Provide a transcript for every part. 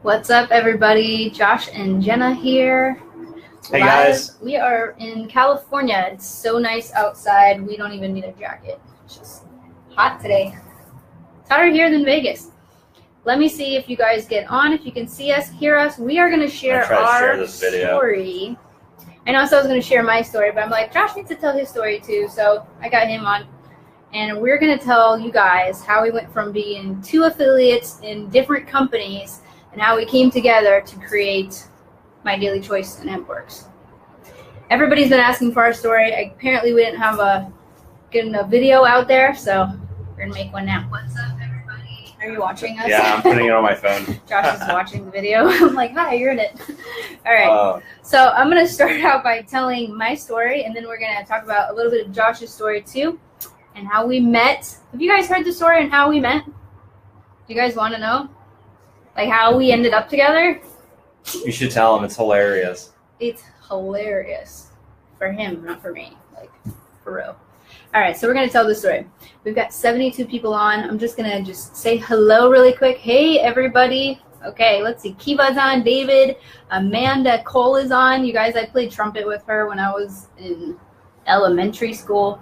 What's up, everybody? Josh and Jenna here. Hey, guys. We are in California. It's so nice outside. We don't even need a jacket. It's just hot today. It's hotter here than Vegas. Let me see if you guys get on, if you can see us, hear us. We are going to share our story. I know I was going to share my story, but I'm like, Josh needs to tell his story too, so I got him on. And we're going to tell you guys how we went from being two affiliates in different companies and how we came together to create My Daily Choice and Hempworx. Everybody's been asking for our story. Apparently we didn't have a good enough video out there, so we're going to make one now. What's up, everybody? Are you watching us? Yeah, I'm putting it on my phone. Josh is watching the video. I'm like, hi, you're in it. All right. So I'm going to start out by telling my story, and then we're going to talk about a little bit of Josh's story too, and how we met. Have you guys heard the story and how we met? Do you guys want to know? Like how we ended up together? You should tell him. It's hilarious. It's hilarious. For him, not for me. Like, for real. All right, so we're going to tell the story. We've got 72 people on. I'm just going to say hello really quick. Hey, everybody. Okay, let's see. Kiva's on. David. Amanda Cole is on. You guys, I played trumpet with her when I was in elementary school.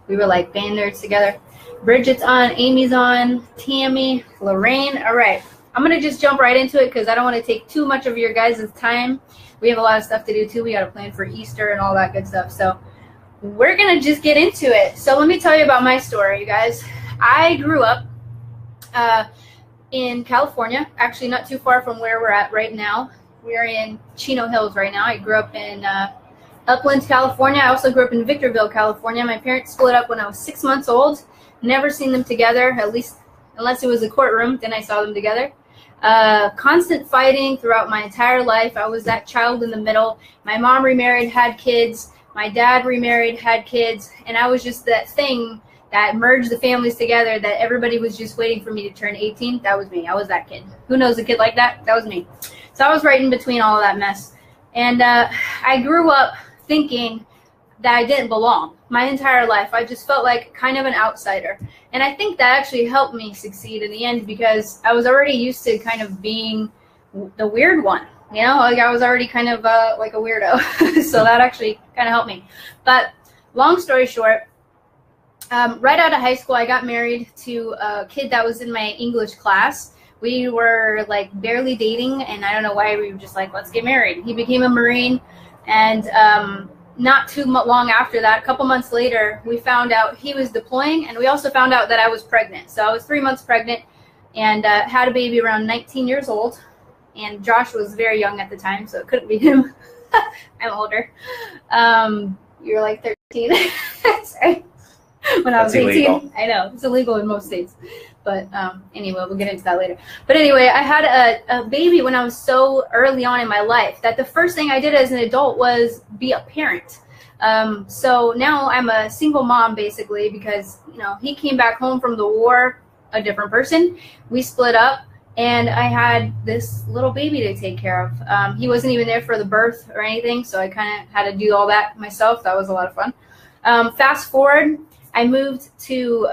We were like band nerds together. Bridget's on. Amy's on. Tammy. Lorraine. All right. I'm going to just jump right into it because I don't want to take too much of your guys' time. We have a lot of stuff to do too. We got to plan for Easter and all that good stuff. So we're going to just get into it. So let me tell you about my story, you guys. I grew up in California, actually not too far from where we're at right now. We're in Chino Hills right now. I grew up in Upland, California. I also grew up in Victorville, California. My parents split up when I was 6 months old. Never seen them together, at least unless it was a courtroom. Then I saw them together. Constant fighting throughout my entire life. I was that child in the middle. My mom remarried, had kids. My dad remarried, had kids. And I was just that thing that merged the families together that everybody was just waiting for me to turn 18. That was me. I was that kid. Who knows a kid like that? That was me. So I was right in between all of that mess. And I grew up thinking that I didn't belong my entire life. I just felt like kind of an outsider. And I think that actually helped me succeed in the end because I was already used to kind of being the weird one. You know, like I was already kind of like a weirdo. So that actually kind of helped me. But long story short, right out of high school, I got married to a kid that was in my English class. We were like barely dating, and I don't know why we were just like, let's get married. He became a Marine, and not too long after that, a couple months later, we found out he was deploying, and we also found out that I was pregnant. So I was 3 months pregnant and had a baby around 19 years old, and Josh was very young at the time, so it couldn't be him. I'm older. You were like 13. Sorry. When I was 18. Illegal. I know, it's illegal in most states. But anyway, we'll get into that later. But anyway, I had a baby when I was so early on in my life that the first thing I did as an adult was be a parent. So now I'm a single mom basically because, you know, he came back home from the war, a different person. We split up and I had this little baby to take care of. He wasn't even there for the birth or anything, so I kind of had to do all that myself. That was a lot of fun. Fast forward, I moved to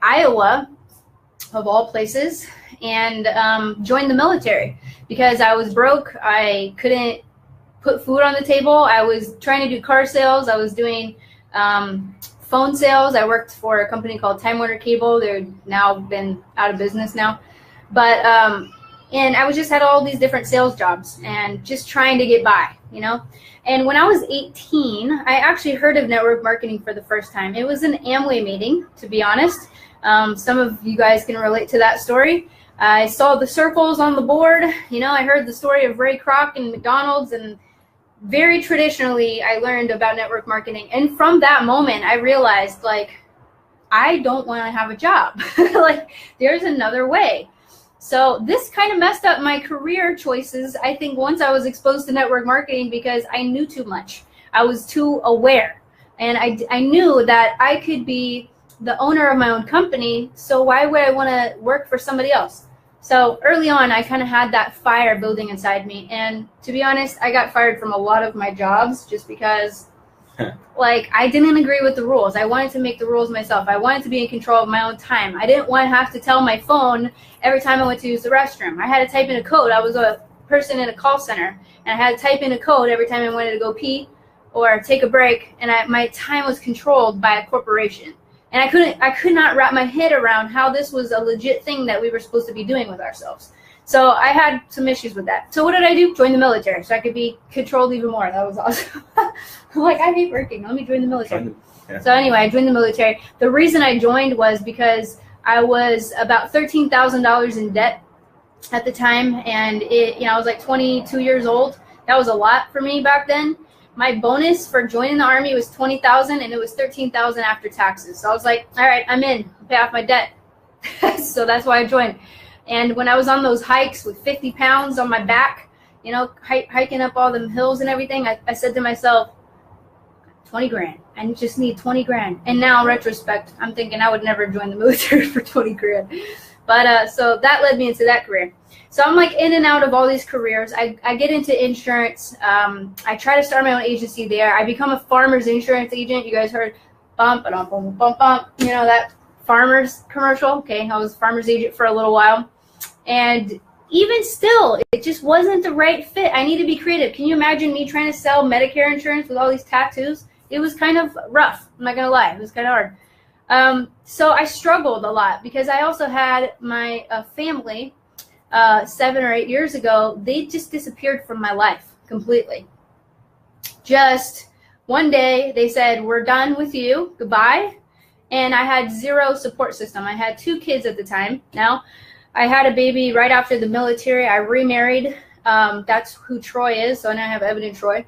Iowa, of all places, and joined the military because I was broke. I couldn't put food on the table. I was trying to do car sales. I was doing phone sales. I worked for a company called Time Warner Cable. They're now been out of business now. But and I was just had all these different sales jobs and just trying to get by, you know. And when I was 18, I actually heard of network marketing for the first time. It was an Amway meeting, to be honest. Some of you guys can relate to that story. I saw the circles on the board. You know, I heard the story of Ray Kroc and McDonald's, and very traditionally, I learned about network marketing. And from that moment, I realized, like, I don't want to have a job. Like, there's another way. So this kind of messed up my career choices, I think, once I was exposed to network marketing because I knew too much. I was too aware. And I knew that I could be the owner of my own company, so why would I want to work for somebody else? So early on, I kind of had that fire building inside me. And to be honest, I got fired from a lot of my jobs just because Like, I didn't agree with the rules. I wanted to make the rules myself. I wanted to be in control of my own time. I didn't want to have to tell my phone every time I went to use the restroom. I had to type in a code. I was a person in a call center, and I had to type in a code every time I wanted to go pee or take a break, and my time was controlled by a corporation. And I could not wrap my head around how this was a legit thing that we were supposed to be doing with ourselves. So I had some issues with that. So what did I do? Join the military so I could be controlled even more. That was awesome. I'm like, I hate working. Let me join the military. Yeah. So anyway, I joined the military. The reason I joined was because I was about $13,000 in debt at the time, and I was like 22 years old. That was a lot for me back then. My bonus for joining the Army was $20,000, and it was $13,000 after taxes. So I was like, all right, I'm in. I'll pay off my debt. So that's why I joined. And when I was on those hikes with 50 pounds on my back, hiking up all them hills and everything, I said to myself, 20 grand. I just need 20 grand. And now in retrospect, I'm thinking I would never join the military for 20 grand. But so that led me into that career. So I'm like in and out of all these careers. I get into insurance. I try to start my own agency there. I become a farmer's insurance agent. You guys heard bump, bump, bump, bump, bump. That farmer's commercial. Okay, I was a farmer's agent for a little while. And even still, it just wasn't the right fit. I need to be creative. Can you imagine me trying to sell Medicare insurance with all these tattoos? It was kind of rough. I'm not going to lie. It was kind of hard. So I struggled a lot because I also had my family 7 or 8 years ago. They just disappeared from my life completely. Just one day they said, we're done with you. Goodbye. And I had zero support system. I had 2 kids at the time. Now, I had a baby right after the military. I remarried. That's who Troy is. So now I have Evan and Troy.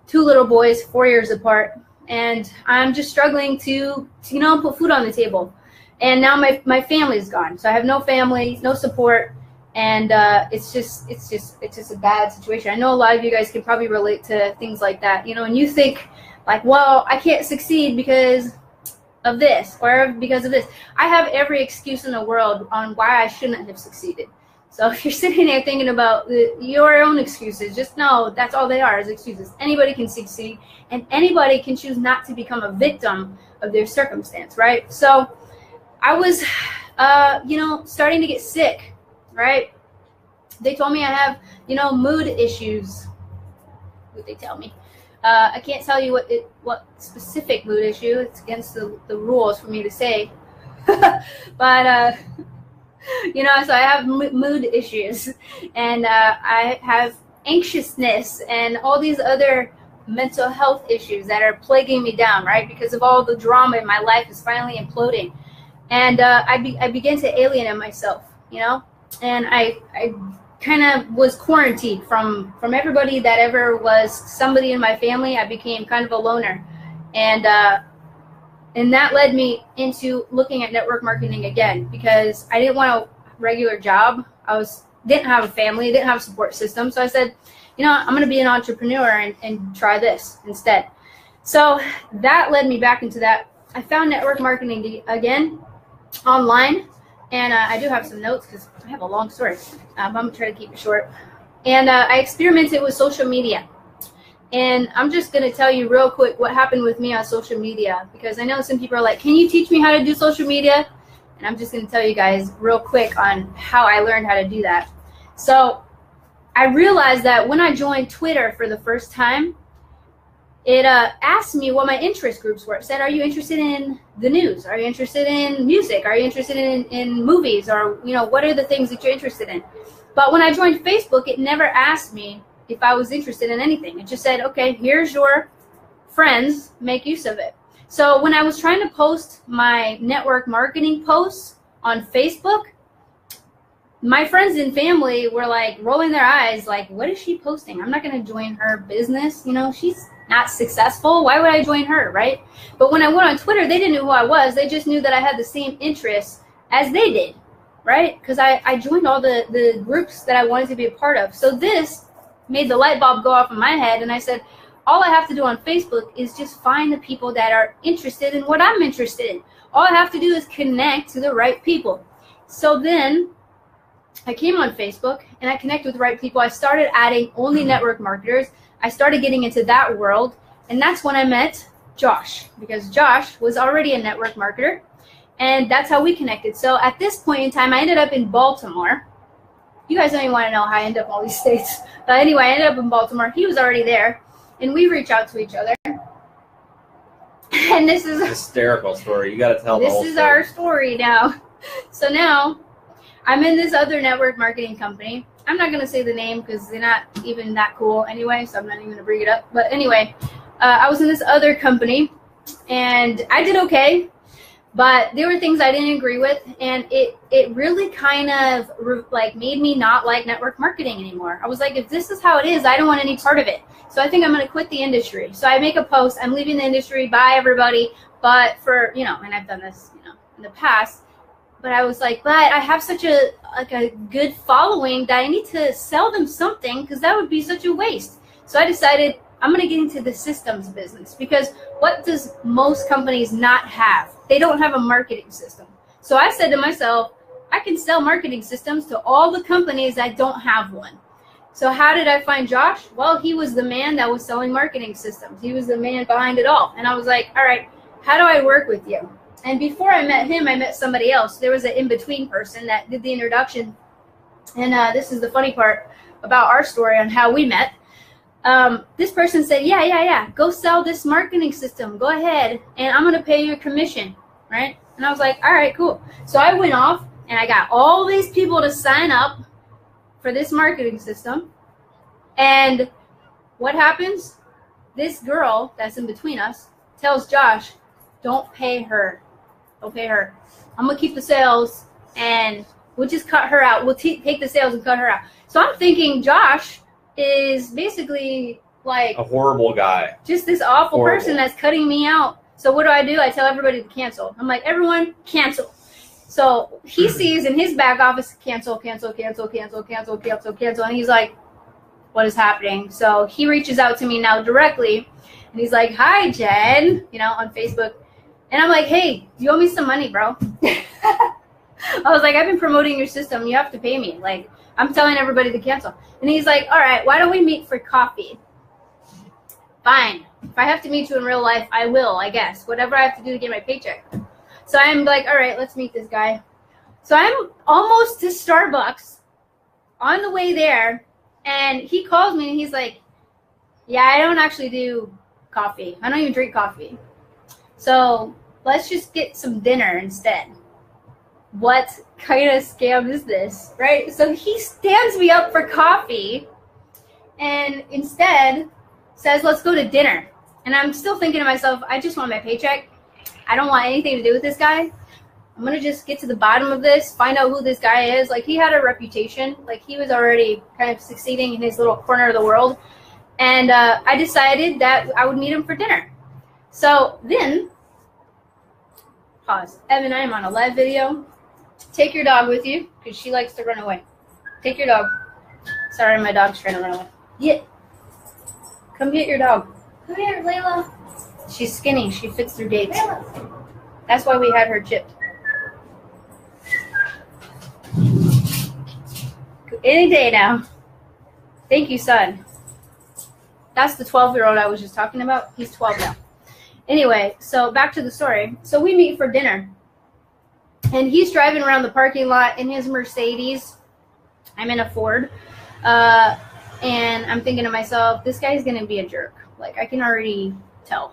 2 little boys, 4 years apart. And I'm just struggling to put food on the table. And now my family's gone. So I have no family, no support. And it's just a bad situation. I know a lot of you guys can probably relate to things like that. And you think like, well, I can't succeed because of this or because of this. I have every excuse in the world on why I shouldn't have succeeded. So if you're sitting there thinking about your own excuses, just know that's all they are, is excuses. Anybody can succeed, and anybody can choose not to become a victim of their circumstance, right? So I was, starting to get sick, right? They told me I have, mood issues. What they tell me. I can't tell you what specific mood issue. It's against the rules for me to say. But, so I have mood issues, and I have anxiousness and all these other mental health issues that are plaguing me down, right? Because of all the drama in my life is finally imploding. And I began to alienate myself, and I kind of was quarantined from everybody that ever was somebody in my family. I became kind of a loner, and that led me into looking at network marketing again, because I didn't want a regular job. Didn't have a family, didn't have a support system. So I said, I'm going to be an entrepreneur and try this instead. So that led me back into that. I found network marketing again online. And I do have some notes because I have a long story. I'm going to try to keep it short. And I experimented with social media. And I'm just going to tell you real quick what happened with me on social media, because I know some people are like, can you teach me how to do social media? And I'm just going to tell you guys real quick on how I learned how to do that. So I realized that when I joined Twitter for the first time, it asked me what my interest groups were. It said, are you interested in the news? Are you interested in music? Are you interested in movies? Or, what are the things that you're interested in? But when I joined Facebook, it never asked me if I was interested in anything. It just said, okay, here's your friends, make use of it. So when I was trying to post my network marketing posts on Facebook, my friends and family were like rolling their eyes like, what is she posting? I'm not going to join her business. She's not successful. Why would I join her, right? But when I went on Twitter, they didn't know who I was. They just knew that I had the same interests as they did, right? Because I joined all the groups that I wanted to be a part of. So this made the light bulb go off in my head, and I said, all I have to do on Facebook is just find the people that are interested in what I'm interested in. All I have to do is connect to the right people. So then I came on Facebook and I connected with the right people. I started adding only network marketers. I started getting into that world, and that's when I met Josh, because Josh was already a network marketer, and that's how we connected. So at this point in time, I ended up in Baltimore. You guys don't even want to know how I ended up in all these states. But anyway, I ended up in Baltimore. He was already there, and we reached out to each other. And this is a hysterical story. You got to tell the whole story. This is our story now. So now I'm in this other network marketing company. I'm not going to say the name because they're not even that cool anyway, so I'm not even going to bring it up. But anyway, I was in this other company, and I did okay. But there were things I didn't agree with, and it really kind of like made me not like network marketing anymore. I was like, if this is how it is, I don't want any part of it. So I think I'm going to quit the industry. So I make a post, I'm leaving the industry, bye everybody. But for, and I've done this, in the past, but I was like, but I have such a good following that I need to sell them something because that would be such a waste. So I decided I'm going to get into the systems business, because what does most companies not have? They don't have a marketing system. So I said to myself, I can sell marketing systems to all the companies that don't have one. So how did I find Josh? Well, he was the man that was selling marketing systems. He was the man behind it all. And I was like, all right, how do I work with you? And before I met him, I met somebody else. There was an in-between person that did the introduction. And this is the funny part about our story on how we met. This person said, yeah, go sell this marketing system. Go ahead, and I'm going to pay you a commission, right? And I was like, all right, cool. So I went off, and I got all these people to sign up for this marketing system. And what happens? This girl that's in between us tells Josh, don't pay her. Don't pay her. I'm going to keep the sales, and we'll just cut her out. We'll take the sales and cut her out. So I'm thinking Josh is basically like a horrible guy, just this awful person that's cutting me out. So what do? I tell everybody to cancel. I'm like, everyone cancel. So he sees in his back office, cancel, and he's like, what is happening? So he reaches out to me now directly, and he's like, hi Jen, on Facebook. And I'm like, hey, do you owe me some money, bro? I was like, I've been promoting your system, you have to pay me. Like, I'm telling everybody to cancel. And he's like, all right, why don't we meet for coffee? Fine. If I have to meet you in real life, I will, I guess. Whatever I have to do to get my paycheck. So I'm like, all right, let's meet this guy. So I'm almost to Starbucks on the way there. And he calls me and he's like, yeah, I don't actually do coffee. I don't even drink coffee. So let's just get some dinner instead. What kind of scam is this, right? So he stands me up for coffee and instead says, let's go to dinner. And I'm still thinking to myself, I just want my paycheck. I don't want anything to do with this guy. I'm going to just get to the bottom of this, find out who this guy is. Like, he had a reputation. Like, he was already kind of succeeding in his little corner of the world. And I decided that I would meet him for dinner. So then, pause. Evan, I am on a live video. Take your dog with you, because she likes to run away. Take your dog. Sorry, my dog's trying to run away. Yeah. Come get your dog. Come here, Layla. She's skinny. She fits through gates. Layla. That's why we had her chipped. Any day now. Thank you, son. That's the 12-year-old I was just talking about. He's 12 now. Anyway, so back to the story. So we meet for dinner. And he's driving around the parking lot in his Mercedes. I'm in a Ford. And I'm thinking to myself, this guy's going to be a jerk. Like, I can already tell.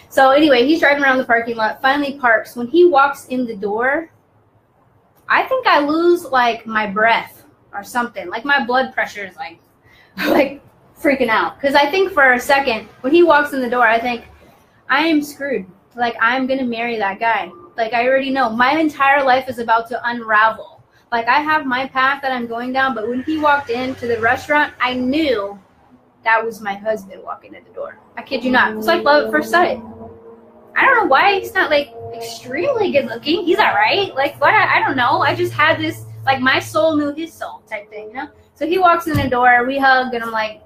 So anyway, he's driving around the parking lot, finally parks. When he walks in the door, I think I lose, like, my breath or something. Like, my blood pressure is, like freaking out. Because I think for a second, when he walks in the door, I think, I am screwed. Like, I'm going to marry that guy. Like, I already know. My entire life is about to unravel. Like, I have my path that I'm going down, but when he walked into the restaurant, I knew that was my husband walking in the door. I kid you not. It was like love at first sight. I don't know why he's not, like, extremely good looking. He's all right. Like, what? I don't know. I just had this, like, my soul knew his soul type thing, So he walks in the door, we hug, and I'm like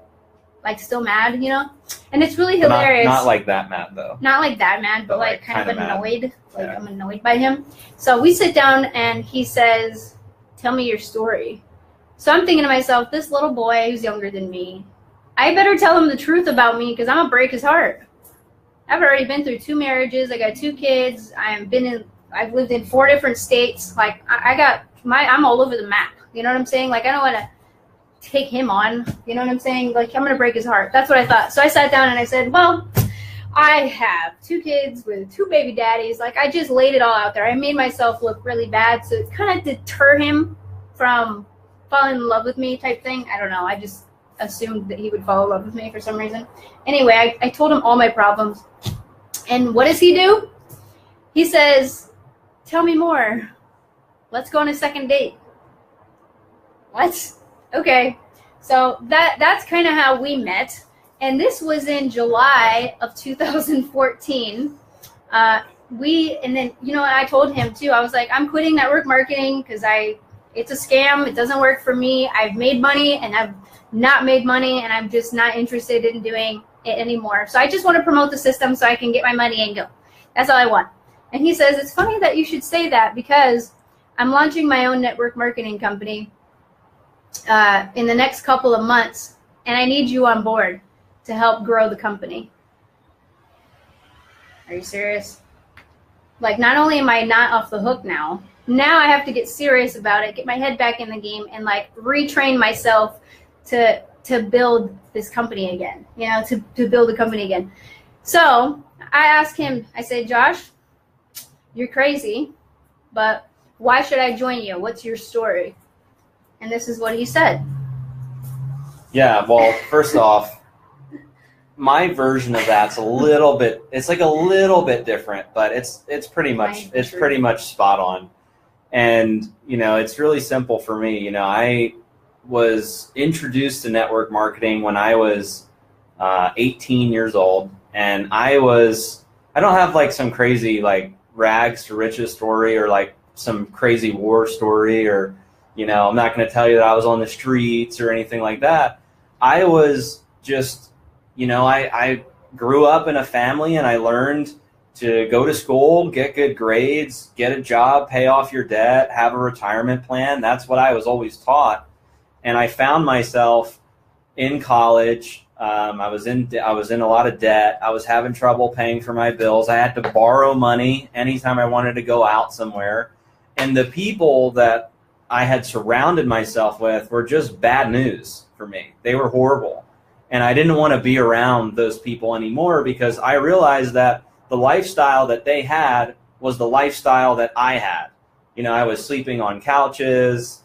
still mad, And it's really hilarious. Not like that mad, though. Not like that mad, but like kind of annoyed. Mad. Like, yeah. I'm annoyed by him. So we sit down and he says, tell me your story. So I'm thinking to myself, this little boy who's younger than me, I better tell him the truth about me because I'm going to break his heart. I've already been through 2 marriages. I got 2 kids. I've lived in 4 different states. Like I'm all over the map. You know what I'm saying? Like, I don't want to take him on. You know what I'm saying? Like, I'm going to break his heart. That's what I thought. So I sat down and I said, well, I have 2 kids with 2 baby daddies. Like, I just laid it all out there. I made myself look really bad. So it kind of deter him from falling in love with me type thing. I don't know. I just assumed that he would fall in love with me for some reason. Anyway, I told him all my problems. And what does he do? He says, tell me more. Let's go on a second date. What? Okay. So that's kind of how we met. And this was in July of 2014. And then, you know, I told him too, I was like, I'm quitting network marketing because it's a scam. It doesn't work for me. I've made money and I've not made money, and I'm just not interested in doing it anymore. So I just want to promote the system so I can get my money and go. That's all I want. And he says, it's funny that you should say that because I'm launching my own network marketing company in the next couple of months, and I need you on board to help grow the company. Are you serious? Like, not only am I not off the hook now I have to get serious about it, get my head back in the game, and like retrain myself to build this company again, you know, to build a company again. So I asked him, I said, Josh, you're crazy, but why should I join you? What's your story? And this is what he said. Yeah, well, first off, my version of that's a little bit different, but it's pretty much spot on. And, you know, it's really simple for me. You know, I was introduced to network marketing when I was 18 years old, and I don't have like some crazy like rags to riches story or like some crazy war story, or, you know, I'm not going to tell you that I was on the streets or anything like that. I was just, you know, I grew up in a family, and I learned to go to school, get good grades, get a job, pay off your debt, have a retirement plan. That's what I was always taught. And I found myself in college. I was in a lot of debt. I was having trouble paying for my bills. I had to borrow money anytime I wanted to go out somewhere. And the people that I had surrounded myself with were just bad news for me. They were horrible. And I didn't want to be around those people anymore because I realized that the lifestyle that they had was the lifestyle that I had. You know, I was sleeping on couches.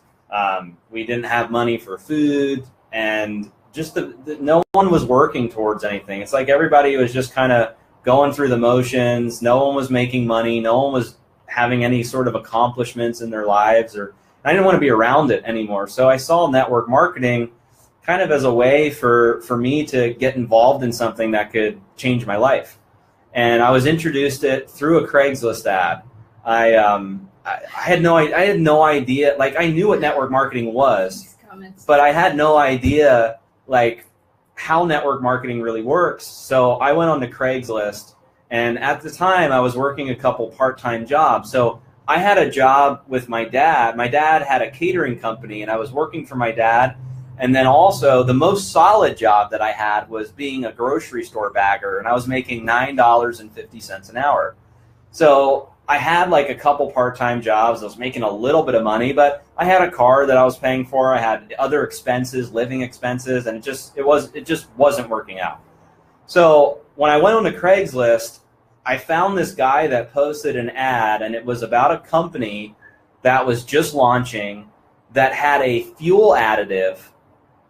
We didn't have money for food, and just no one was working towards anything. It's like everybody was just kind of going through the motions. No one was making money. No one was having any sort of accomplishments in their lives, I didn't want to be around it anymore. So I saw network marketing kind of as a way for me to get involved in something that could change my life. And I was introduced it through a Craigslist ad. I had no idea. Like, I knew what network marketing was, but I had no idea like how network marketing really works. So I went on to Craigslist, and at the time I was working a couple part-time jobs. So I had a job with my dad. My dad had a catering company, and I was working for my dad. And then also the most solid job that I had was being a grocery store bagger, and I was making $9.50 an hour. So I had like a couple part-time jobs. I was making a little bit of money, but I had a car that I was paying for. I had other expenses, living expenses, and it just wasn't working out. So when I went on to Craigslist, I found this guy that posted an ad, and it was about a company that was just launching that had a fuel additive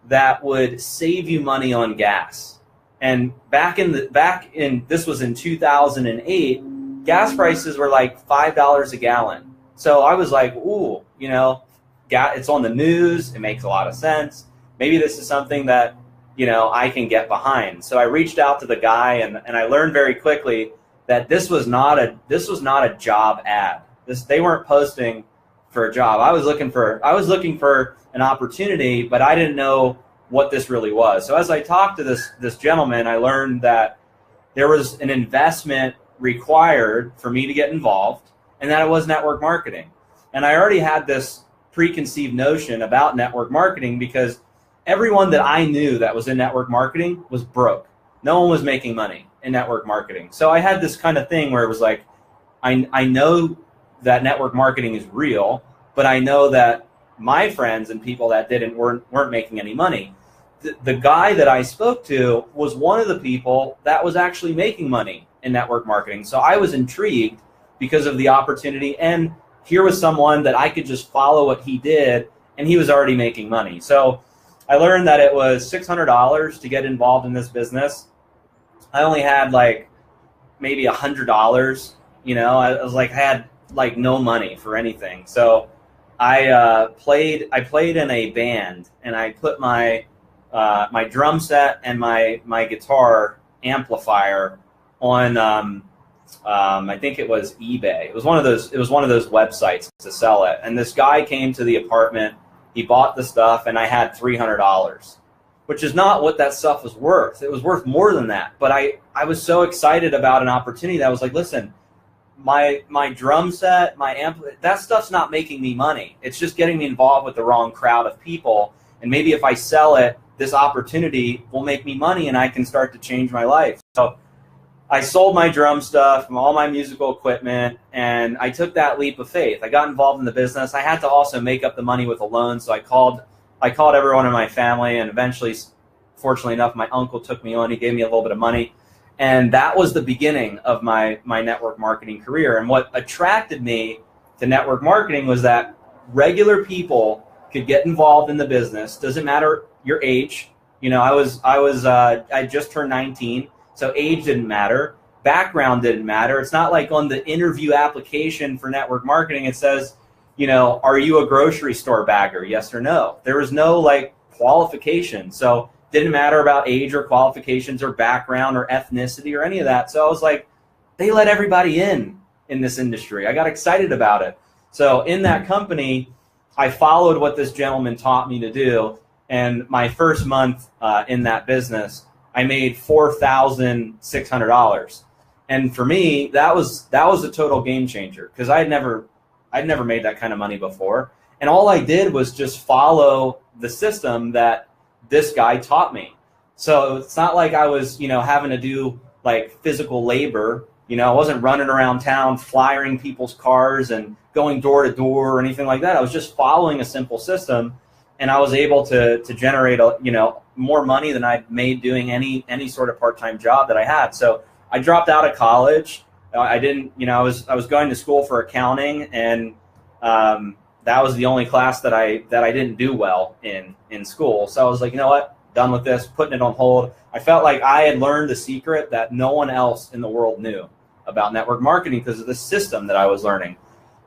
that would save you money on gas. And back in this was in 2008, gas prices were like $5 a gallon. So I was like, ooh, you know, it's on the news. It makes a lot of sense. Maybe this is something that, you know, I can get behind. So I reached out to the guy, and I learned very quickly that this was not a job ad. They weren't posting for a job. I was looking for an opportunity, but I didn't know what this really was. So as I talked to this gentleman, I learned that there was an investment required for me to get involved, and that it was network marketing. And I already had this preconceived notion about network marketing because everyone that I knew that was in network marketing was broke. No one was making money. in network marketing. So I had this kind of thing where it was like, I know that network marketing is real, but I know that my friends and people that weren't making any money. The guy that I spoke to was one of the people that was actually making money in network marketing. So I was intrigued because of the opportunity, and here was someone that I could just follow what he did, and he was already making money. So I learned that it was $600 to get involved in this business. I only had like maybe $100, you know. I was like, I had like no money for anything. So I played in a band, and I put my drum set and my guitar amplifier on I think it was eBay. It was one of those websites to sell it. And this guy came to the apartment, he bought the stuff, and I had $300, which is not what that stuff was worth. It was worth more than that. But I was so excited about an opportunity that I was like, listen, my drum set, my amp, that stuff's not making me money. It's just getting me involved with the wrong crowd of people. And maybe if I sell it, this opportunity will make me money and I can start to change my life. So I sold my drum stuff, all my musical equipment, and I took that leap of faith. I got involved in the business. I had to also make up the money with a loan, so I called everyone in my family, and eventually, fortunately enough, my uncle took me on. He gave me a little bit of money, and that was the beginning of my network marketing career. And what attracted me to network marketing was that regular people could get involved in the business. Doesn't matter your age. You know, I just turned 19. So age didn't matter, background didn't matter. It's not like on the interview application for network marketing, it says, you know, are you a grocery store bagger? Yes or no. There was no like qualification. So didn't matter about age or qualifications or background or ethnicity or any of that. So I was like, they let everybody in this industry. I got excited about it. So in that company, I followed what this gentleman taught me to do. And my first month in that business, I made $4,600, and for me, that was a total game changer because I'd never made that kind of money before, and all I did was just follow the system that this guy taught me. So it's not like I was, you know, having to do like physical labor. You know, I wasn't running around town flyering people's cars and going door to door or anything like that. I was just following a simple system. And I was able to generate, more money than I'd made doing any sort of part-time job that I had. So I dropped out of college. I didn't, I was going to school for accounting, and that was the only class that I didn't do well in school. So I was like, you know what, done with this, putting it on hold. I felt like I had learned the secret that no one else in the world knew about network marketing because of the system that I was learning.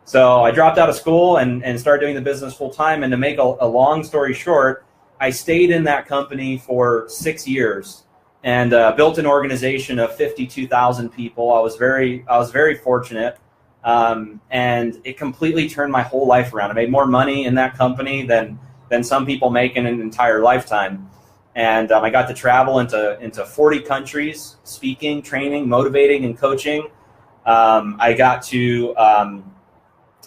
So I dropped out of school and started doing the business full time. And to make a long story short, I stayed in that company for 6 years and built an organization of 52,000 people. I was very fortunate, and it completely turned my whole life around. I made more money in that company than some people make in an entire lifetime. And I got to travel into 40 countries, speaking, training, motivating, and coaching. I got to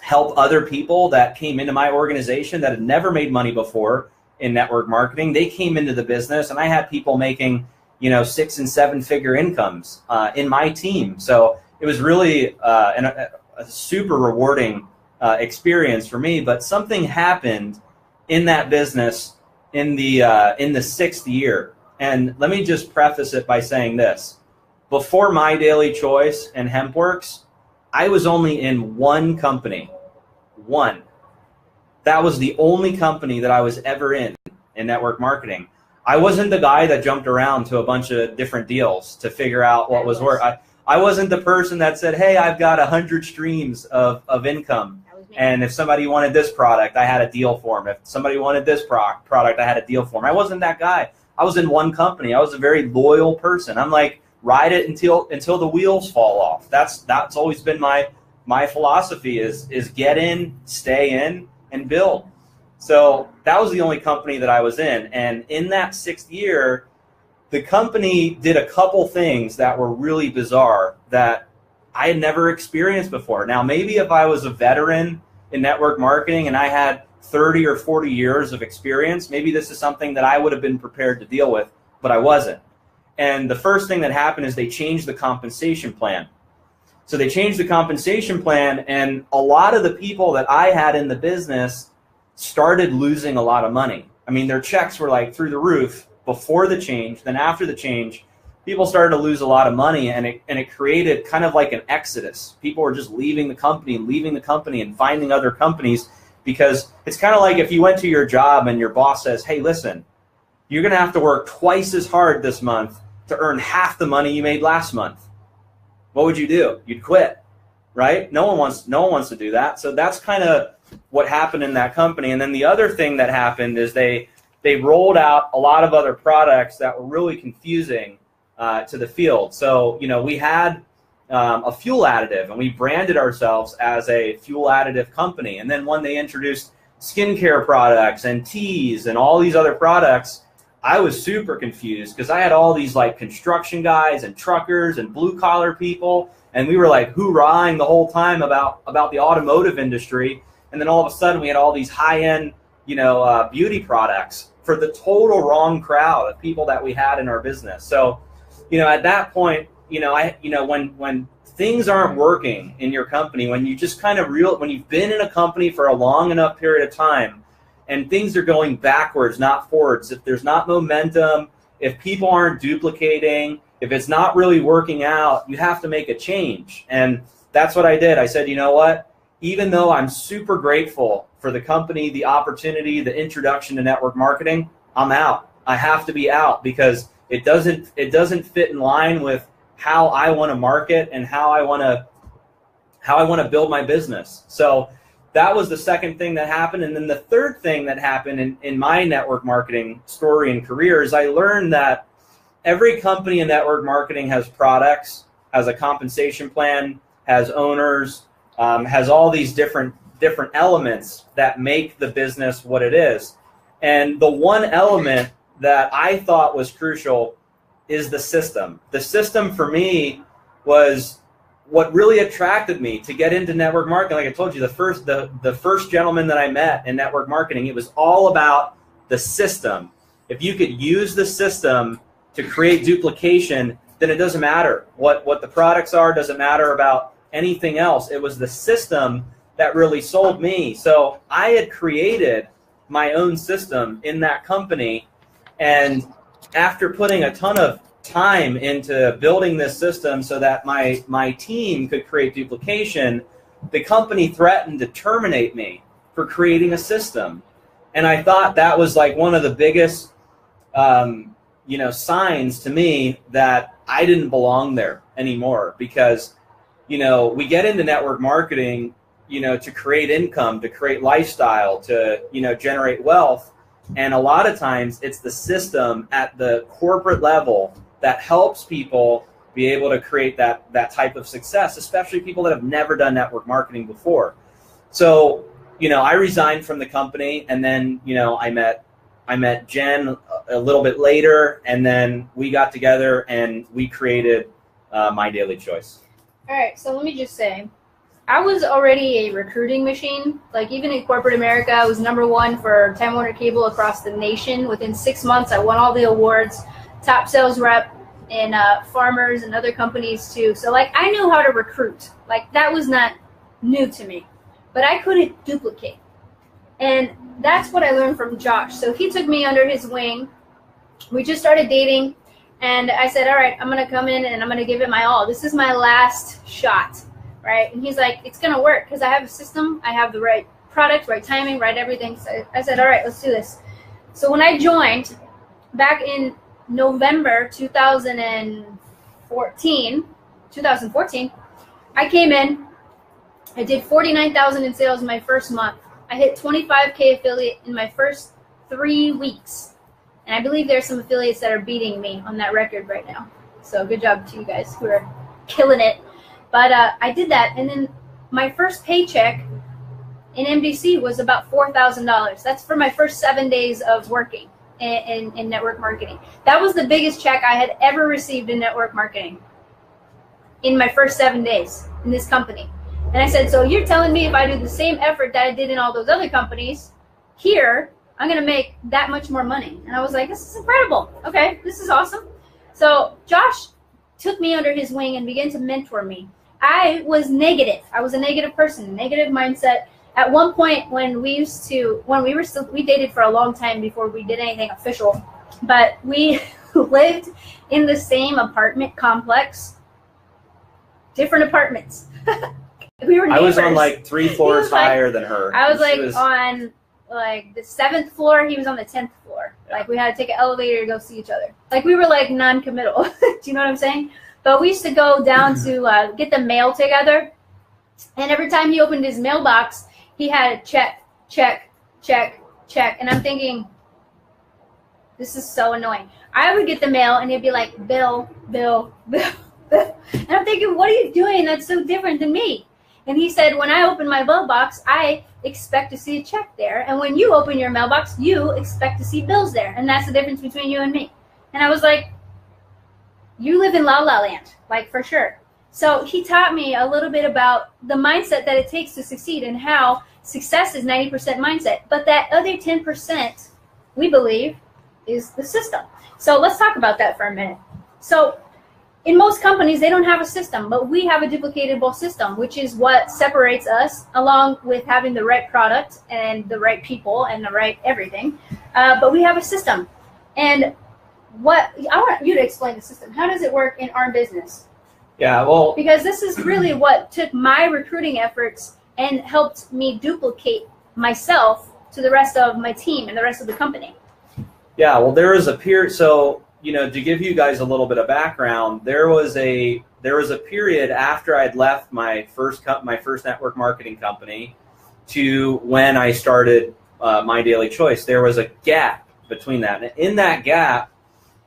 help other people that came into my organization that had never made money before in network marketing. They came into the business, and I had people making, 6 and 7 figure incomes in my team. So it was really a super rewarding experience for me. But something happened in that business in the 6th year. And let me just preface it by saying this. Before My Daily Choice and Hempworx, I was only in one company. One. That was the only company that I was ever in network marketing. I wasn't the guy that jumped around to a bunch of different deals to figure out what was worth. I wasn't the person that said, hey, I've got 100 streams of income. And if somebody wanted this product, I had a deal for them. If somebody wanted this product, I had a deal for them. I wasn't that guy. I was in one company. I was a very loyal person. I'm like, ride it until the wheels fall off. That's always been my philosophy is get in, stay in, and build. So that was the only company that I was in. And in that 6th year, the company did a couple things that were really bizarre that I had never experienced before. Now, maybe if I was a veteran in network marketing and I had 30 or 40 years of experience, maybe this is something that I would have been prepared to deal with, but I wasn't. And the first thing that happened is they changed the compensation plan. So they changed the compensation plan, and a lot of the people that I had in the business started losing a lot of money. I mean, their checks were like through the roof before the change. Then after the change, people started to lose a lot of money, and it created kind of like an exodus. People were just leaving the company and finding other companies, because it's kind of like if you went to your job and your boss says, hey, listen, you're going to have to work twice as hard this month to earn half the money you made last month. What would you do? You'd quit, right? No one wants to do that. So that's kind of what happened in that company. And then the other thing that happened is they rolled out a lot of other products that were really confusing to the field. So, you know, we had a fuel additive, and we branded ourselves as a fuel additive company. And then when they introduced skincare products and teas and all these other products, I was super confused, because I had all these like construction guys and truckers and blue collar people, and we were like hoorahing the whole time about the automotive industry. And then all of a sudden we had all these high-end, you know, beauty products for the total wrong crowd of people that we had in our business. So, you know, at that point, you know, when things aren't working in your company, when you just kind of when you've been in a company for a long enough period of time, and things are going backwards, not forwards, if there's not momentum, if people aren't duplicating, if it's not really working out, you have to make a change. And that's what I did. I said, you know what? Even though I'm super grateful for the company, the opportunity, the introduction to network marketing, I'm out. I have to be out, because it doesn't fit in line with how I want to market and how I want to build my business. So that was the second thing that happened. And then the third thing that happened in my network marketing story and career is I learned that every company in network marketing has products, has a compensation plan, has owners, has all these different elements that make the business what it is. And the one element that I thought was crucial is the system. The system for me was what really attracted me to get into network marketing. Like I told you, the first gentleman that I met in network marketing, it was all about the system. If you could use the system to create duplication, then it doesn't matter what the products are, doesn't matter about anything else. It was the system that really sold me. So I had created my own system in that company, and after putting a ton of time into building this system so that my team could create duplication, the company threatened to terminate me for creating a system. And I thought that was like one of the biggest signs to me that I didn't belong there anymore, because we get into network marketing to create income, to create lifestyle, to generate wealth, and a lot of times it's the system at the corporate level that helps people be able to create that type of success, especially people that have never done network marketing before. So, I resigned from the company, and then, I met Jen a little bit later, and then we got together and we created My Daily Choice. All right, so let me just say, I was already a recruiting machine. Like, even in corporate America, I was #1 for Time Warner Cable across the nation. Within 6 months, I won all the awards, top sales rep in Farmers and other companies too. So, like, I knew how to recruit. Like, that was not new to me, but I couldn't duplicate. And that's what I learned from Josh. So he took me under his wing. We just started dating, and I said, all right, I'm going to come in and I'm going to give it my all. This is my last shot, right? And he's like, it's going to work because I have a system. I have the right product, right timing, right everything. So I said, all right, let's do this. So when I joined back in November 2014, I came in, I did $49,000 in sales in my first month. I hit 25K affiliate in my first 3 weeks. And I believe there's some affiliates that are beating me on that record right now. So good job to you guys who are killing it. But I did that, and then my first paycheck in MDC was about $4,000. That's for my first 7 days of working in network marketing. That was the biggest check I had ever received in network marketing in my first 7 days in this company. And I said, so you're telling me if I do the same effort that I did in all those other companies, here, I'm going to make that much more money. And I was like, this is incredible. Okay, this is awesome. So Josh took me under his wing and began to mentor me. I was negative. I was a negative person, negative mindset. At one point when we dated for a long time before we did anything official, but we lived in the same apartment complex, different apartments. We were neighbors. I was on like 3 floors higher than her. I was on like the 7th floor. He was on the 10th floor. Yeah. Like we had to take an elevator to go see each other. Like we were like non-committal. Do you know what I'm saying? But we used to go down to get the mail together. And every time he opened his mailbox, he had a check, check, check, check. And I'm thinking, this is so annoying. I would get the mail and he'd be like, bill, bill, bill, bill. And I'm thinking, what are you doing that's so different than me? And he said, when I open my mailbox, I expect to see a check there. And when you open your mailbox, you expect to see bills there. And that's the difference between you and me. And I was like, you live in La La Land, like for sure. So he taught me a little bit about the mindset that it takes to succeed and how success is 90% mindset. But that other 10%, we believe, is the system. So let's talk about that for a minute. So in most companies, they don't have a system, but we have a duplicatable system, which is what separates us, along with having the right product and the right people and the right everything. But we have a system. And I want you to explain the system. How does it work in our business? Yeah, well, because this is really what took my recruiting efforts and helped me duplicate myself to the rest of my team and the rest of the company. Yeah, well, there was a period. So, to give you guys a little bit of background, there was a period after I'd left my first network marketing company to when I started My Daily Choice. There was a gap between that, and in that gap,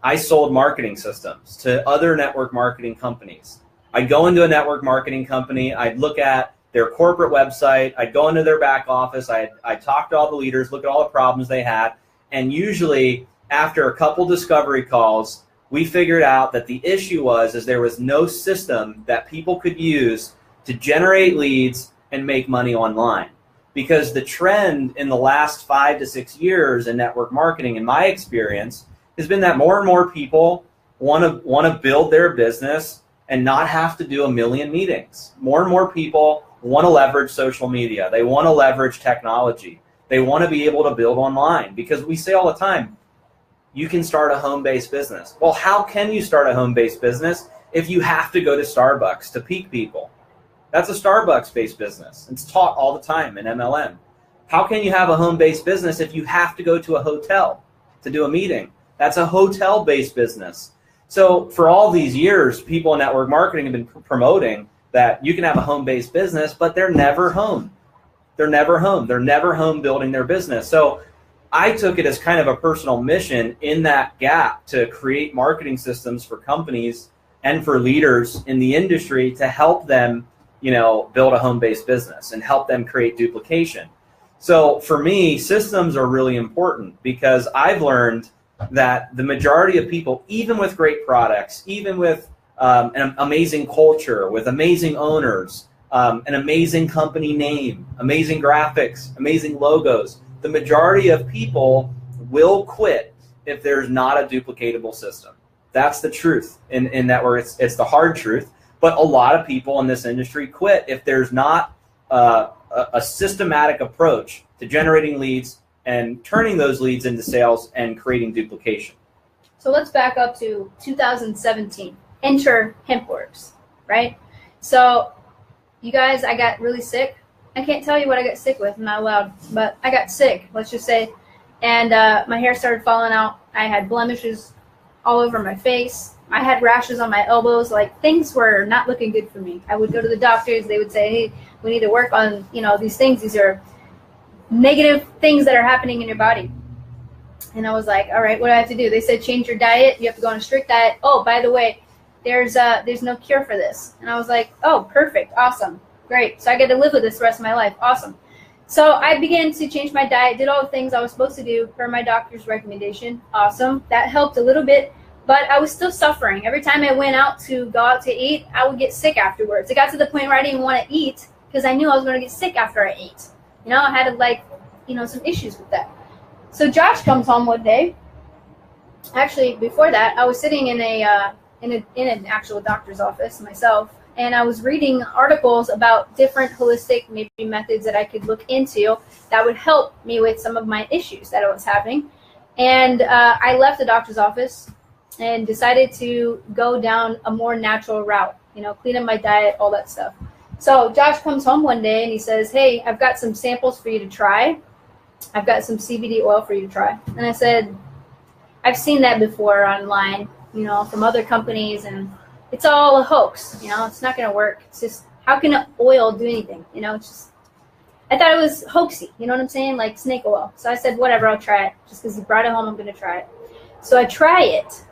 I sold marketing systems to other network marketing companies. I'd go into a network marketing company, I'd look at their corporate website, I'd go into their back office, I'd talk to all the leaders, look at all the problems they had, and usually after a couple discovery calls, we figured out that the issue was there was no system that people could use to generate leads and make money online. Because the trend in the last 5 to 6 years in network marketing, in my experience, has been that more and more people want to build their business and not have to do a million meetings. More and more people want to leverage social media. They want to leverage technology. They want to be able to build online, because we say all the time, you can start a home-based business. Well, how can you start a home-based business if you have to go to Starbucks to peak people? That's a Starbucks-based business. It's taught all the time in MLM. How can you have a home-based business if you have to go to a hotel to do a meeting? That's a hotel-based business. So for all these years, people in network marketing have been promoting that you can have a home-based business, but they're never home. They're never home. They're never home building their business. So I took it as kind of a personal mission in that gap to create marketing systems for companies and for leaders in the industry to help them, build a home-based business and help them create duplication. So for me, systems are really important, because I've learned that the majority of people, even with great products, even with an amazing culture, with amazing owners, an amazing company name, amazing graphics, amazing logos, the majority of people will quit if there's not a duplicatable system. That's the truth in network. It's the hard truth. But a lot of people in this industry quit if there's not a systematic approach to generating leads and turning those leads into sales and creating duplication. So let's back up to 2017. Enter Hempworx, right? So you guys, I got really sick. I can't tell you what I got sick with. I'm not allowed, but I got sick, let's just say. And my hair started falling out. I had blemishes all over my face. I had rashes on my elbows. Like, things were not looking good for me. I would go to the doctors. They would say, hey, we need to work on, these things. These are negative things that are happening in your body. And I was like, all right, what do I have to do? They said, change your diet. You have to go on a strict diet. Oh, by the way, there's no cure for this. And I was like, oh, perfect. Awesome. Great. So I get to live with this the rest of my life. Awesome. So I began to change my diet, did all the things I was supposed to do per my doctor's recommendation. Awesome. That helped a little bit, but I was still suffering. Every time I went out to go out to eat, I would get sick afterwards. It got to the point where I didn't want to eat because I knew I was going to get sick after I ate. I had some issues with that. So Josh comes home one day actually, before that, I was sitting in an actual doctor's office myself, and I was reading articles about different holistic maybe methods that I could look into that would help me with some of my issues that I was having. And I left the doctor's office and decided to go down a more natural route, clean up my diet, all that stuff. So Josh comes home one day and he says, "Hey, I've got some samples for you to try. I've got some CBD oil for you to try." And I said, "I've seen that before online, from other companies, and it's all a hoax. It's not going to work. It's just, how can oil do anything? It's just," I thought it was hoaxy. You know what I'm saying? Like snake oil. So I said, whatever, I'll try it. Just because he brought it home, I'm going to try it. So I try it.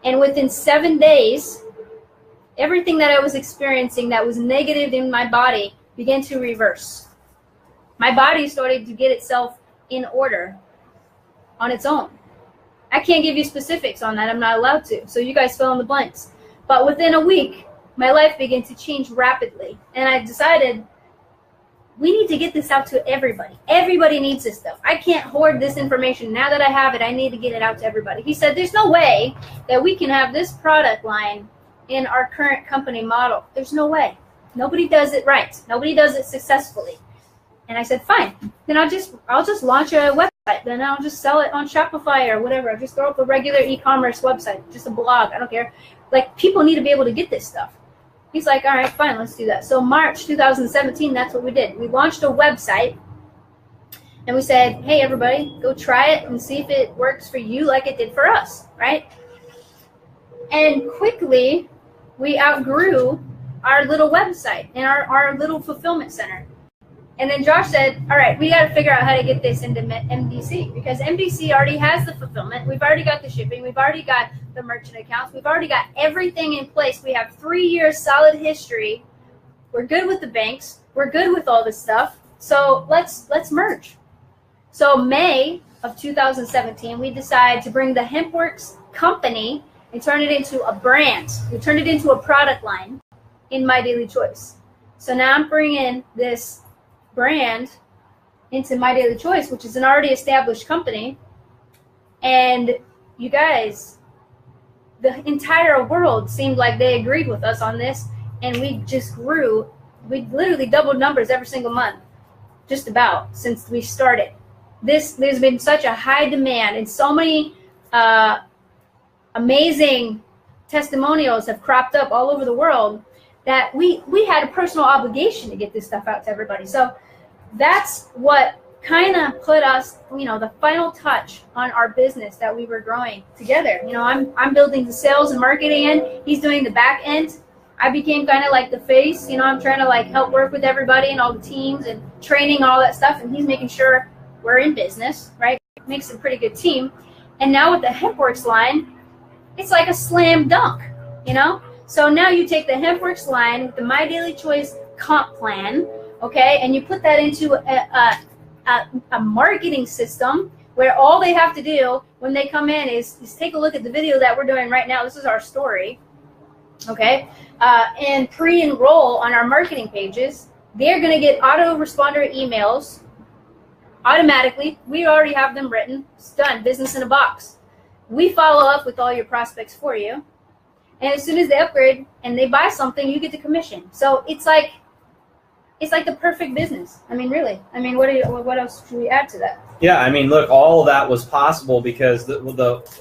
And within 7 days, everything that I was experiencing that was negative in my body began to reverse. My body started to get itself in order on its own. I can't give you specifics on that. I'm not allowed to. So you guys fill in the blanks. But within a week, my life began to change rapidly. And I decided, we need to get this out to everybody. Everybody needs this stuff. I can't hoard this information. Now that I have it, I need to get it out to everybody. He said, there's no way that we can have this product line in our current company model. There's no way. Nobody does it right. Nobody does it successfully. And I said, fine. Then I'll just launch a website. Then I'll just sell it on Shopify or whatever. I'll just throw up a regular e-commerce website, just a blog. I don't care. Like, people need to be able to get this stuff. He's like, all right, fine, let's do that. So March 2017, that's what we did. We launched a website, and we said, hey, everybody, go try it and see if it works for you like it did for us, right? And quickly, we outgrew our little website and our little fulfillment center. And then Josh said, all right, we got to figure out how to get this into MDC, because MDC already has the fulfillment. We've already got the shipping. We've already got the merchant accounts. We've already got everything in place. We have 3 years solid history. We're good with the banks. We're good with all this stuff. So let's merge. So May of 2017, we decided to bring the Hempworx company and turn it into a brand. We turned it into a product line in My Daily Choice. So now I'm bringing this brand into My Daily Choice, which is an already established company. And you guys, the entire world seemed like they agreed with us on this, and we just grew. We literally doubled numbers every single month, just about, since we started. There's been such a high demand, and so many amazing testimonials have cropped up all over the world that we had a personal obligation to get this stuff out to everybody. So that's what kind of put us, the final touch on our business that we were growing together. I'm building the sales and marketing end. He's doing the back end. I became kind of like the face. I'm trying to help work with everybody and all the teams and training, all that stuff. And he's making sure we're in business, right? Makes a pretty good team. And now with the Hempworx line, it's like a slam dunk, So now you take the Hempworx line with the My Daily Choice comp plan, okay, and you put that into a marketing system where all they have to do when they come in is take a look at the video that we're doing right now. This is our story, okay, and pre-enroll on our marketing pages. They're going to get autoresponder emails automatically. We already have them written. It's done. Business in a box. We follow up with all your prospects for you. And as soon as they upgrade and they buy something, you get the commission. So it's like the perfect business. Really. What else should we add to that? Yeah, look, all of that was possible because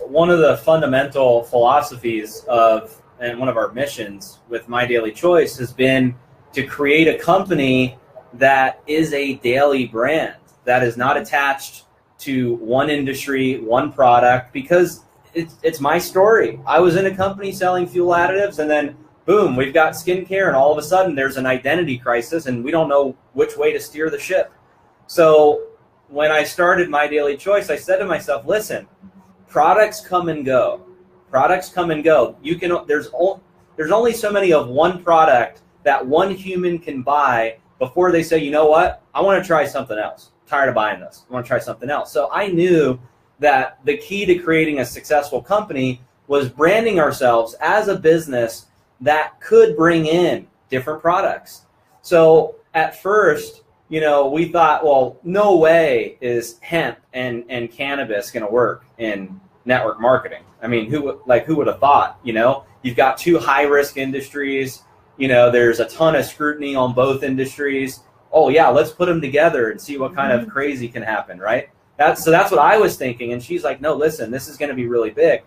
one of the fundamental philosophies and one of our missions with My Daily Choice has been to create a company that is a daily brand, that is not attached to one industry, one product, because it's my story. I was in a company selling fuel additives, and then boom, we've got skincare, and all of a sudden there's an identity crisis, and we don't know which way to steer the ship. So when I started My Daily Choice, I said to myself, listen, products come and go. Products come and go. There's only so many of one product that one human can buy before they say, you know what, I want to try something else. I'm tired of buying this. I want to try something else. So I knew that the key to creating a successful company was branding ourselves as a business that could bring in different products. So at first, we thought, well, no way is hemp and cannabis going to work in network marketing. I mean, who would have thought? You know, you've got two high-risk industries. You know, there's a ton of scrutiny on both industries. Oh yeah, let's put them together and see what kind of crazy can happen, right? That's what I was thinking. And she's like, no, listen, this is going to be really big.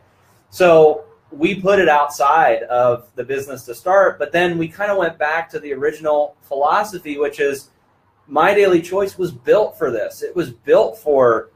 So we put it outside of the business to start, but then we kind of went back to the original philosophy, which is My Daily Choice was built for this. It was built for,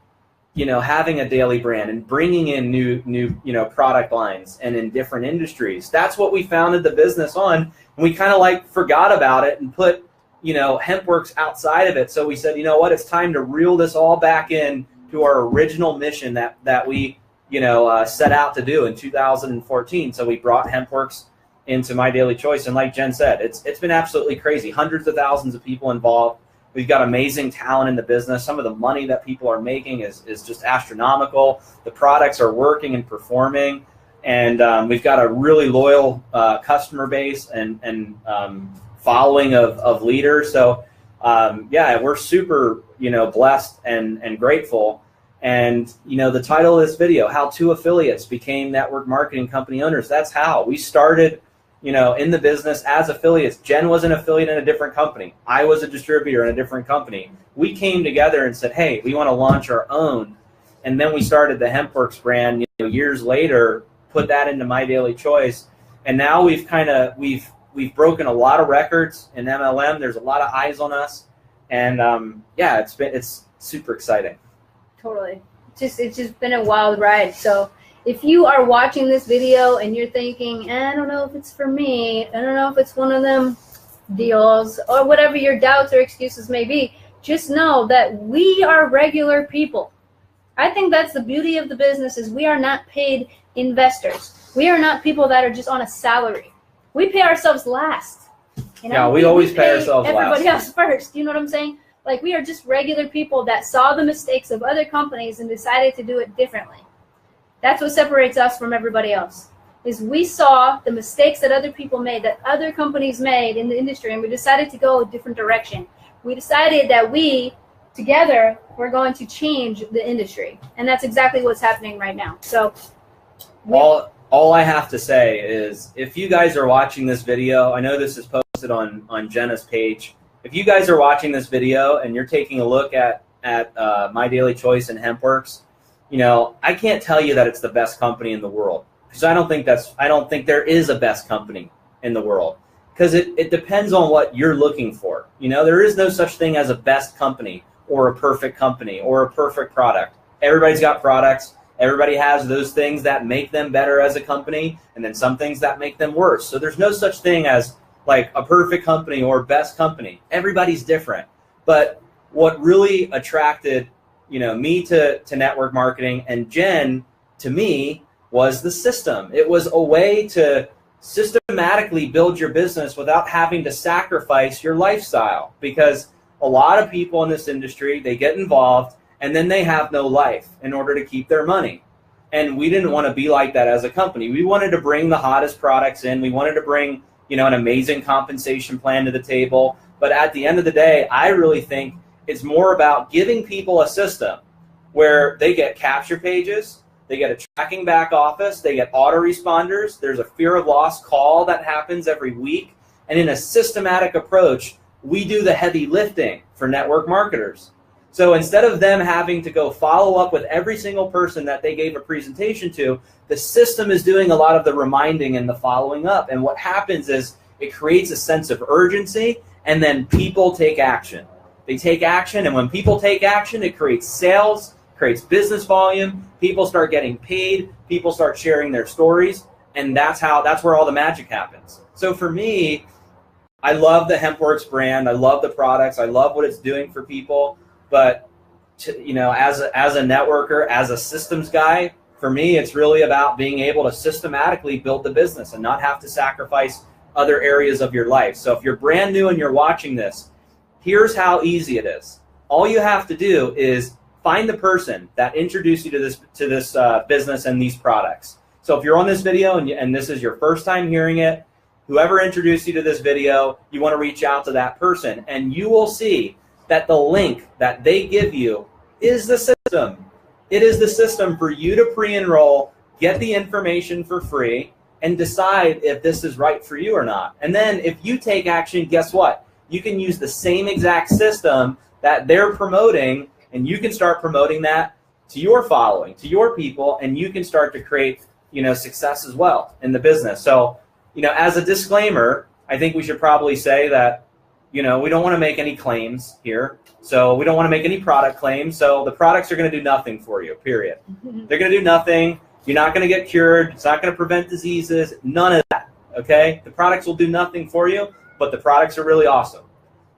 you know, having a daily brand and bringing in new, you know, product lines and in different industries. That's what we founded the business on. And we kind of like forgot about it and put, you know, Hempworx outside of it. So we said, you know what, it's time to reel this all back in to our original mission that we, you know, set out to do in 2014. So we brought Hempworx into My Daily Choice. And like Jen said, it's been absolutely crazy. Hundreds of thousands of people involved. We've got amazing talent in the business. Some of the money that people are making is just astronomical. The products are working and performing. And we've got a really loyal customer base and following of leaders. So yeah, we're super, you know, blessed and grateful. And, you know, the title of this video, How Two Affiliates Became Network Marketing Company Owners. That's how we started, you know, in the business as affiliates. Jen was an affiliate in a different company. I was a distributor in a different company. We came together and said, hey, we want to launch our own. And then we started the Hempworx brand, you know, years later, put that into My Daily Choice. And now we've broken a lot of records in MLM. There's a lot of eyes on us. And yeah, it's super exciting. Totally. It's just been a wild ride. So if you are watching this video and you're thinking, I don't know if it's for me, I don't know if it's one of them deals, or whatever your doubts or excuses may be, just know that we are regular people. I think that's the beauty of the business, is we are not paid investors. We are not people that are just on a salary. We pay ourselves last. You know? Yeah, we always pay ourselves everybody last. else first. You know what I'm saying? Like, we are just regular people that saw the mistakes of other companies and decided to do it differently. That's what separates us from everybody else, is we saw the mistakes that other people made, that other companies made in the industry, and we decided to go a different direction. We decided that we, together, were going to change the industry. And that's exactly what's happening right now. So all I have to say is, if you guys are watching this video, I know this is posted on Jenna's page. If you guys are watching this video and you're taking a look at My Daily Choice and Hempworx, you know, I can't tell you that it's the best company in the world, because I don't think there is a best company in the world, because it depends on what you're looking for. You know, there is no such thing as a best company or a perfect company or a perfect product. Everybody's got products. Everybody has those things that make them better as a company, and then some things that make them worse. So there's no such thing as like a perfect company or best company. Everybody's different. But what really attracted, you know, me to network marketing, and Jen to me, was the system. It was a way to systematically build your business without having to sacrifice your lifestyle, because a lot of people in this industry, they get involved and then they have no life in order to keep their money. And we didn't want to be like that as a company. We wanted to bring the hottest products in. We wanted to bring, you know, an amazing compensation plan to the table. But at the end of the day, I really think it's more about giving people a system where they get capture pages, they get a tracking back office, they get autoresponders, there's a fear of loss call that happens every week. And in a systematic approach, we do the heavy lifting for network marketers. So instead of them having to go follow up with every single person that they gave a presentation to, the system is doing a lot of the reminding and the following up. And what happens is it creates a sense of urgency, and then people take action. They take action, and when people take action, it creates sales, creates business volume, people start getting paid, people start sharing their stories, and that's where all the magic happens. So for me, I love the Hempworx brand. I love the products. I love what it's doing for people. But you know, as a networker, as a systems guy, for me, it's really about being able to systematically build the business and not have to sacrifice other areas of your life. So if you're brand new and you're watching this, here's how easy it is. All you have to do is find the person that introduced you to this business and these products. So if you're on this video and this is your first time hearing it, whoever introduced you to this video, you want to reach out to that person, and you will see that the link that they give you is the system. It is the system for you to pre-enroll, get the information for free, and decide if this is right for you or not. And then if you take action, guess what? You can use the same exact system that they're promoting, and you can start promoting that to your following, to your people, and you can start to create, success as well in the business. So, as a disclaimer, I think we should probably say that, we don't want to make any claims here. So we don't want to make any product claims. So the products are going to do nothing for you, period. They're going to do nothing. You're not going to get cured. It's not going to prevent diseases. None of that, okay? The products will do nothing for you, but the products are really awesome,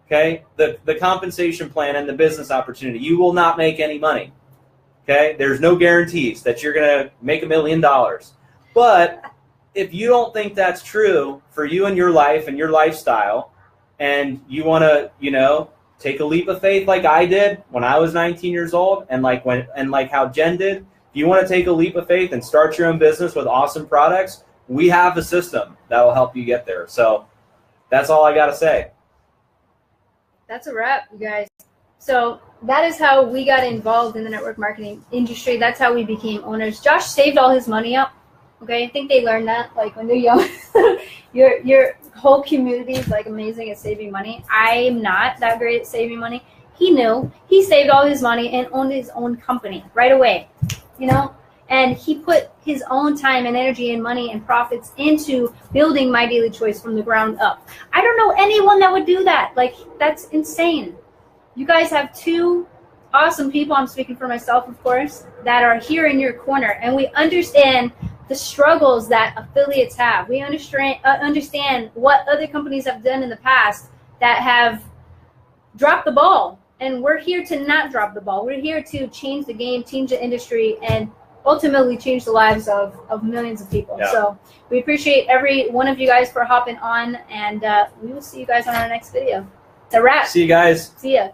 okay? The compensation plan and the business opportunity, you will not make any money, okay? There's no guarantees that you're going to make $1 million. But if you don't think that's true for you and your life and your lifestyle, and you want to, take a leap of faith like I did when I was 19 years old, and like how Jen did, if you want to take a leap of faith and start your own business with awesome products, we have a system that will help you get there. So that's all I got to say. That's a wrap, you guys. So that is how we got involved in the network marketing industry. That's how we became owners. Josh saved all his money up. Okay, I think they learned that like when they're young. your whole community is like amazing at saving money. I'm not that great at saving money. He knew. He saved all his money and owned his own company right away. And he put his own time and energy and money and profits into building My Daily Choice from the ground up. I don't know anyone that would do that. Like, that's insane. You guys have two awesome people, I'm speaking for myself, of course, that are here in your corner, and we understand the struggles that affiliates have. We understand what other companies have done in the past that have dropped the ball, and we're here to not drop the ball. We're here to change the game, change the industry, and ultimately change the lives of millions of people. Yeah. So we appreciate every one of you guys for hopping on, and we will see you guys on our next video. It's a wrap. See you guys. See ya.